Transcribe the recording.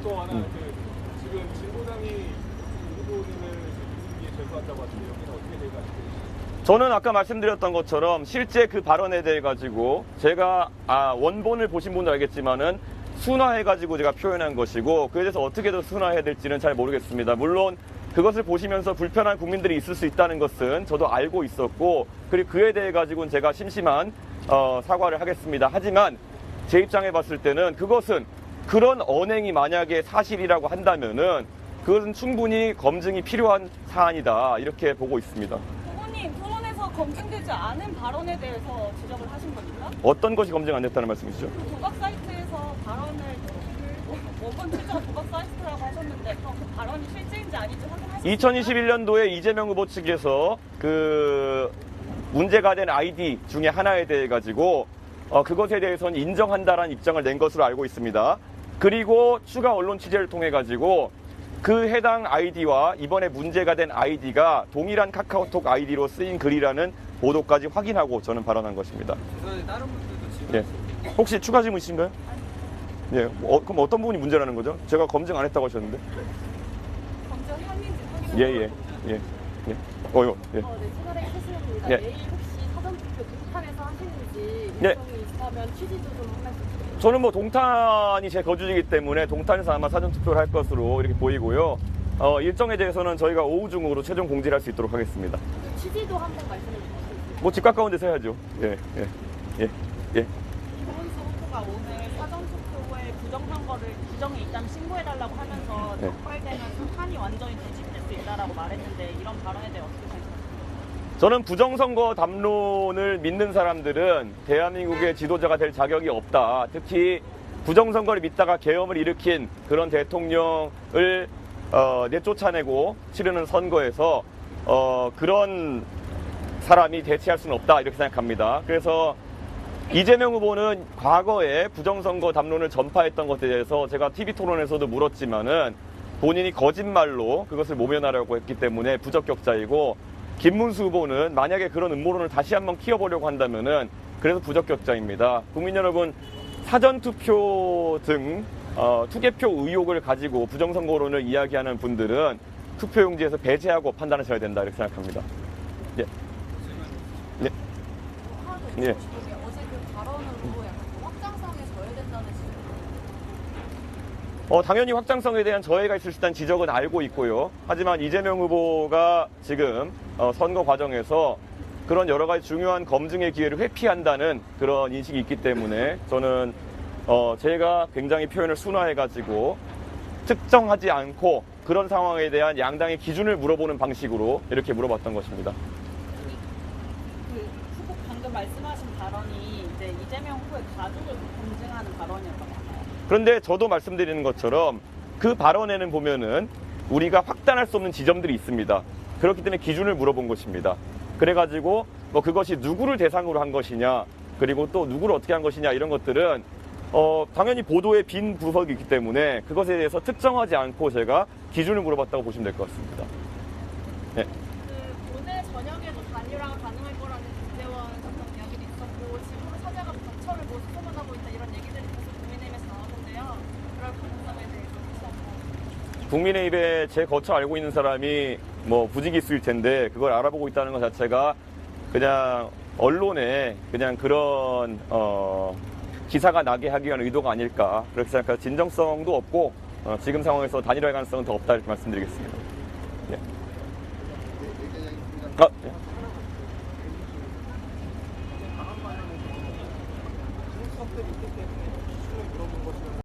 또 하나 지금 진보당이 후보님을 유승기에 제소한다고 하시는데 여기는 어떻게 될까요? 저는 아까 말씀드렸던 것처럼 실제 그 발언에 대해 가지고 제가 원본을 보신 분도 알겠지만은 순화해 가지고 제가 표현한 것이고 그에 대해서 어떻게 더 순화해야 될지는 잘 모르겠습니다. 물론 그것을 보시면서 불편한 국민들이 있을 수 있다는 것은 저도 알고 있었고 그리고 그에 대해 가지고는 제가 심심한 사과를 하겠습니다. 하지만 제 입장에 봤을 때는 그것은 그런 언행이 만약에 사실이라고 한다면은 그것은 충분히 검증이 필요한 사안이다 이렇게 보고 있습니다. 후보님 토론에서 검증되지 않은 발언에 대해서 지적을 하신 겁니까? 어떤 것이 검증 안 됐다는 말씀이시죠? 도박 사이트에서 발언을 원본 출처가 도박 사이트라고 하셨는데 그럼 그 발언이 실제인지 아닌지 확인하셨습니까? 2021년도에 이재명 후보 측에서 그 문제가 된 아이디 중에 하나에 대해 가지고 그것에 대해서는 인정한다라는 입장을 낸 것으로 알고 있습니다. 그리고 추가 언론 취재를 통해 가지고 그 해당 아이디와 이번에 문제가 된 아이디가 동일한 카카오톡 아이디로 쓰인 글이라는 보도까지 확인하고 저는 발언한 것입니다. 다른 분들도 지금 혹시 추가 질문 있으신가요? 예. 그럼 어떤 부분이 문제라는 거죠? 제가 검증 안 했다고 하셨는데. 검증 혐의인지 확인. 예. 네, 채널A 최수영입니다. 예. 내일 혹시 사전투표 동탄에서 하시는지 예. 일정이 있다면 취지도 좀 한 말씀 드립니다. 저는 뭐 동탄이 제 거주지이기 때문에 동탄에서 아마 사전투표를 할 것으로 이렇게 보이고요. 일정에 대해서는 저희가 오후 중으로 최종 공지를 할 수 있도록 하겠습니다. 그 취지도 한번 말씀해 주시겠어요? 뭐 집 가까운 데서 해야죠. 예. 김문수 후보가 오늘 사전투표에 부정이 있다면 신고해달라고 하면서 네. 적발되면 판이 완전히 뒤집힐 수 있다라고 말했는데 이런 발언에 대해 어떻게 생각하세요? 저는 부정선거 담론을 믿는 사람들은 대한민국의 지도자가 될 자격이 없다. 특히 부정선거를 믿다가 계엄을 일으킨 그런 대통령을 내쫓아내고 치르는 선거에서 그런 사람이 대체할 수는 없다 이렇게 생각합니다. 그래서 이재명 후보는 과거에 부정선거 담론을 전파했던 것에 대해서 제가 TV토론에서도 물었지만은 본인이 거짓말로 그것을 모면하려고 했기 때문에 부적격자이고 김문수 후보는 만약에 그런 음모론을 다시 한번 키워보려고 한다면은 그래서 부적격자입니다. 국민 여러분 사전투표 등 투개표 의혹을 가지고 부정선거론을 이야기하는 분들은 투표용지에서 배제하고 판단하셔야 된다 이렇게 생각합니다. 예. 예. 예. 어제 그 발언으로 약간 좀 확장성에 저해된다는 지적이 당연히 확장성에 대한 저해가 있을 수 있다는 지적은 알고 있고요. 하지만 이재명 후보가 지금 선거 과정에서 그런 여러 가지 중요한 검증의 기회를 회피한다는 그런 인식이 있기 때문에 저는 제가 굉장히 표현을 순화해가지고 특정하지 않고 그런 상황에 대한 양당의 기준을 물어보는 방식으로 이렇게 물어봤던 것입니다. 그 후보 방금 말씀하신 발언이 이제 이재명 후보의 가족을 검증하는 발언이었다고 하나요? 그런데 저도 말씀드리는 것처럼 그 발언에는 보면은 우리가 확단할 수 없는 지점들이 있습니다. 그렇기 때문에 기준을 물어본 것입니다. 그래가지고 뭐 그것이 누구를 대상으로 한 것이냐 그리고 또 누구를 어떻게 한 것이냐 이런 것들은 당연히 보도에 빈 부석이 있기 때문에 그것에 대해서 특정하지 않고 제가 기준을 물어봤다고 보시면 될 것 같습니다. 네. 그 오늘 저녁에도 단일화가 가능할 거라는 김재원 대통령 이야기도 있었고 지금은 사자가 벽철을 못 소문하고 있다 이런 얘기들이 계속 국민의힘에서 나오는데요. 그럴 가능성에 대해서 혹시 한번 국민의힘에 제 거쳐 알고 있는 사람이 뭐 부지기수일 텐데 그걸 알아보고 있다는 것 자체가 그냥 언론에 그냥 그런 기사가 나게 하기 위한 의도가 아닐까 그렇게 생각해서 진정성도 없고 지금 상황에서 단일화의 가능성은 더 없다 이렇게 말씀드리겠습니다. 예. 예.